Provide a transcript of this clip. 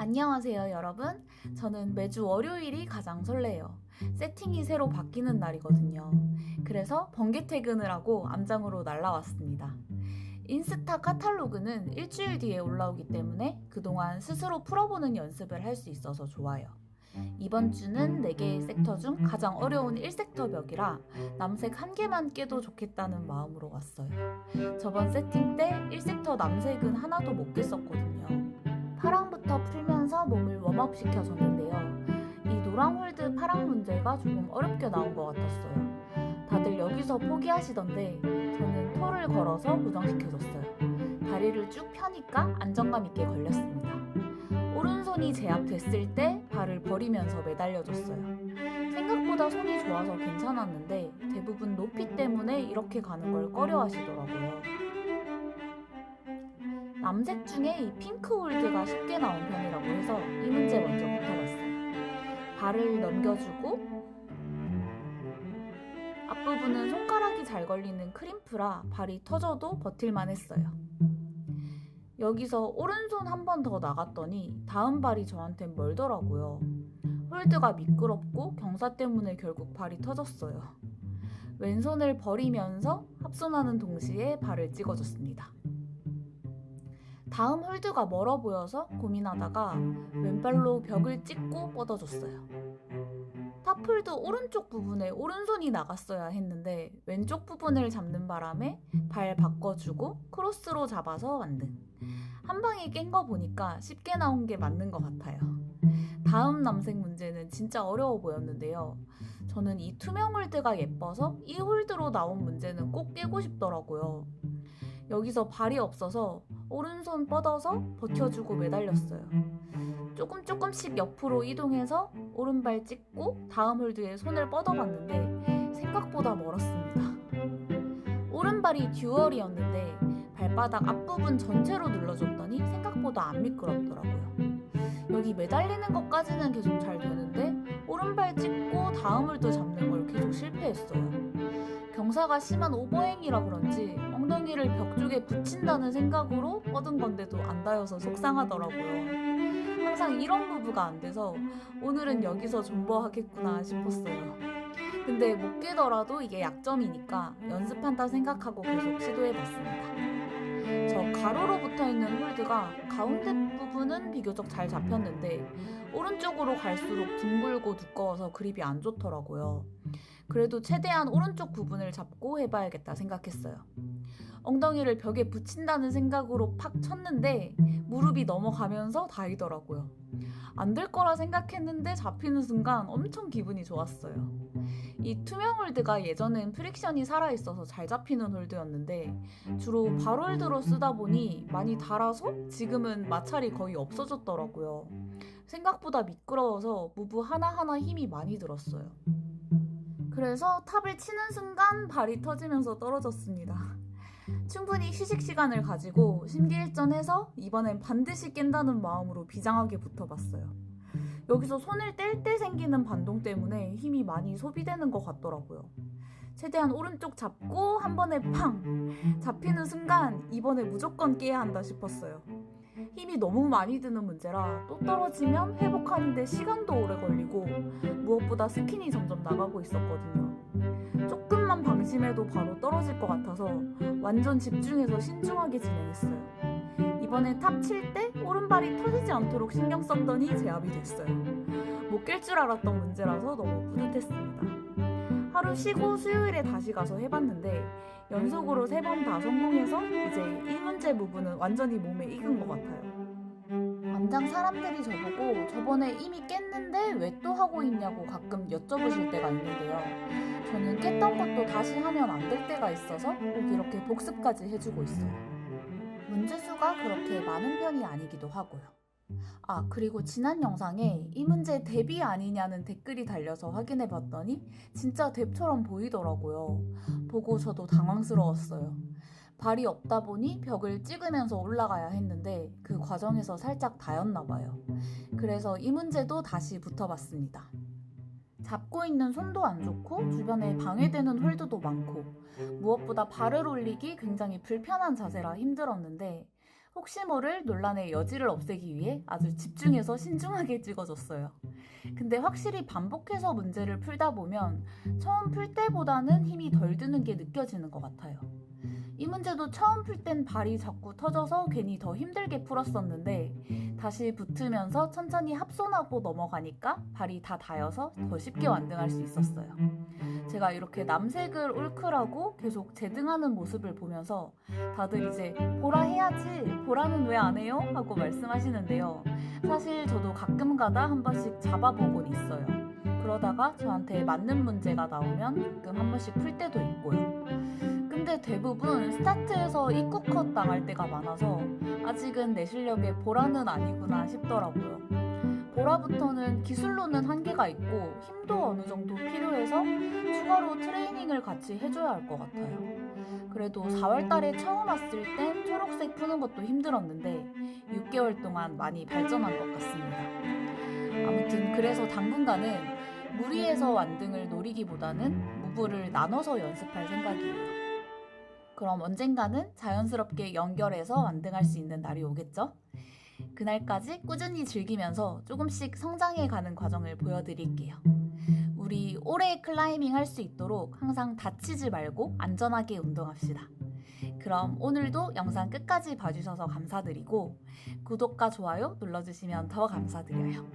안녕하세요, 여러분. 저는 매주 월요일이 가장 설레요. 세팅이 새로 바뀌는 날이거든요. 그래서 번개 퇴근을 하고 암장으로 날라왔습니다. 인스타 카탈로그는 일주일 뒤에 올라오기 때문에 그동안 스스로 풀어보는 연습을 할 수 있어서 좋아요. 이번 주는 4개의 섹터 중 가장 어려운 1섹터 벽이라 남색 1개만 깨도 좋겠다는 마음으로 왔어요. 저번 세팅 때 1섹터 남색은 하나도 못 깼었거든요. 파랑부터 풀면서 몸을 웜업 시켜줬는데요. 이 노랑 홀드 파랑 문제가 조금 어렵게 나온 것 같았어요. 다들 여기서 포기하시던데 저는 토를 걸어서 고정시켜줬어요. 다리를 쭉 펴니까 안정감 있게 걸렸습니다. 오른손이 제압됐을 때 발을 버리면서 매달려줬어요. 생각보다 손이 좋아서 괜찮았는데 대부분 높이 때문에 이렇게 가는 걸 꺼려하시더라고요. 남색 중에 이 핑크 홀드가 쉽게 나온 편이라고 해서 이 문제 먼저 붙어봤어요. 발을 넘겨주고 앞부분은 손가락이 잘 걸리는 크림프라 발이 터져도 버틸만 했어요. 여기서 오른손 한 번 더 나갔더니 다음 발이 저한텐 멀더라고요. 홀드가 미끄럽고 경사 때문에 결국 발이 터졌어요. 왼손을 버리면서 합손하는 동시에 발을 찍어줬습니다. 다음 홀드가 멀어 보여서 고민하다가 왼발로 벽을 찍고 뻗어줬어요. 탑홀드 오른쪽 부분에 오른손이 나갔어야 했는데 왼쪽 부분을 잡는 바람에 발 바꿔주고 크로스로 잡아서 만든. 한 방에 깬 거 보니까 쉽게 나온 게 맞는 것 같아요. 다음 남색 문제는 진짜 어려워 보였는데요. 저는 이 투명 홀드가 예뻐서 이 홀드로 나온 문제는 꼭 깨고 싶더라고요. 여기서 발이 없어서 오른손 뻗어서 버텨주고 매달렸어요. 조금씩 옆으로 이동해서 오른발 찍고 다음 홀드에 손을 뻗어봤는데 생각보다 멀었습니다. 오른발이 듀얼이었는데 발바닥 앞부분 전체로 눌러줬더니 생각보다 안 미끄럽더라고요. 여기 매달리는 것까지는 계속 잘 되는데 오른발 찍고 다음 홀드 잡는 걸 계속 실패했어요. 경사가 심한 오버행이라 그런지 엉덩이를 벽 쪽에 붙인다는 생각으로 뻗은 건데도 안 닿여서 속상하더라고요. 항상 이런 무브가 안 돼서 오늘은 여기서 존버하겠구나 싶었어요. 근데 못 깨더라도 이게 약점이니까 연습한다 생각하고 계속 시도해봤습니다. 저 가로로 붙어있는 홀드가 가운데 부분은 비교적 잘 잡혔는데 오른쪽으로 갈수록 둥글고 두꺼워서 그립이 안 좋더라고요. 그래도 최대한 오른쪽 부분을 잡고 해봐야겠다 생각했어요. 엉덩이를 벽에 붙인다는 생각으로 팍 쳤는데 무릎이 넘어가면서 닿이더라고요. 안 될 거라 생각했는데 잡히는 순간 엄청 기분이 좋았어요. 이 투명 홀드가 예전엔 프릭션이 살아있어서 잘 잡히는 홀드였는데 주로 발 홀드로 쓰다 보니 많이 닳아서 지금은 마찰이 거의 없어졌더라고요. 생각보다 미끄러워서 무브 하나하나 힘이 많이 들었어요. 그래서 탑을 치는 순간 발이 터지면서 떨어졌습니다. 충분히 휴식 시간을 가지고 심기일전해서 이번엔 반드시 깬다는 마음으로 비장하게 붙어봤어요. 여기서 손을 뗄 때 생기는 반동 때문에 힘이 많이 소비되는 것 같더라고요. 최대한 오른쪽 잡고 한 번에 팡! 잡히는 순간 이번에 무조건 깨야 한다 싶었어요. 힘이 너무 많이 드는 문제라 또 떨어지면 회복하는데 시간도 오래 걸리고 무엇보다 스킨이 점점 나가고 있었거든요. 조금만 방심해도 바로 떨어질 것 같아서 완전 집중해서 신중하게 진행했어요. 이번에 탑 칠 때 오른발이 터지지 않도록 신경 썼더니 제압이 됐어요. 못 깰 줄 알았던 문제라서 너무 뿌듯했습니다. 하루 쉬고 수요일에 다시 가서 해봤는데 연속으로 3번 다 성공해서 이제 이 문제 부분은 완전히 몸에 익은 것 같아요. 암장 사람들이 저보고 저번에 이미 깼는데 왜 또 하고 있냐고 가끔 여쭤보실 때가 있는데요. 저는 깼던 것도 다시 하면 안 될 때가 있어서 꼭 이렇게 복습까지 해주고 있어요. 문제수가 그렇게 많은 편이 아니기도 하고요. 그리고 지난 영상에 이 문제 뎁이 아니냐는 댓글이 달려서 확인해봤더니 진짜 뎁처럼 보이더라고요. 보고 저도 당황스러웠어요. 발이 없다 보니 벽을 찍으면서 올라가야 했는데 그 과정에서 살짝 닿였나봐요. 그래서 이 문제도 다시 붙어봤습니다. 잡고 있는 손도 안 좋고 주변에 방해되는 홀드도 많고 무엇보다 발을 올리기 굉장히 불편한 자세라 힘들었는데 혹시 모를 논란의 여지를 없애기 위해 아주 집중해서 신중하게 찍어줬어요. 근데 확실히 반복해서 문제를 풀다 보면 처음 풀 때보다는 힘이 덜 드는 게 느껴지는 것 같아요. 이 문제도 처음 풀 땐 발이 자꾸 터져서 괜히 더 힘들게 풀었었는데 다시 붙으면서 천천히 합손하고 넘어가니까 발이 다 닿여서 더 쉽게 완등할 수 있었어요. 제가 이렇게 남색을 옳크라고 계속 제등하는 모습을 보면서 다들 이제 보라 해야지, 보라는 왜 안 해요? 하고 말씀하시는데요. 사실 저도 가끔 가다 한 번씩 잡아보곤 있어요. 그러다가 저한테 맞는 문제가 나오면 가끔 한 번씩 풀 때도 있고요. 근데 대부분 스타트에서 입구컷 당할 때가 많아서 아직은 내 실력에 보라는 아니구나 싶더라고요. 보라부터는 기술로는 한계가 있고 힘도 어느 정도 필요해서 추가로 트레이닝을 같이 해줘야 할 것 같아요. 그래도 4월 달에 처음 왔을 땐 초록색 푸는 것도 힘들었는데 6개월 동안 많이 발전한 것 같습니다. 아무튼 그래서 당분간은 무리해서 완등을 노리기보다는 무브를 나눠서 연습할 생각이에요. 그럼 언젠가는 자연스럽게 연결해서 완등할 수 있는 날이 오겠죠? 그날까지 꾸준히 즐기면서 조금씩 성장해 가는 과정을 보여드릴게요. 우리 오래 클라이밍 할 수 있도록 항상 다치지 말고 안전하게 운동합시다. 그럼 오늘도 영상 끝까지 봐주셔서 감사드리고 구독과 좋아요 눌러주시면 더 감사드려요.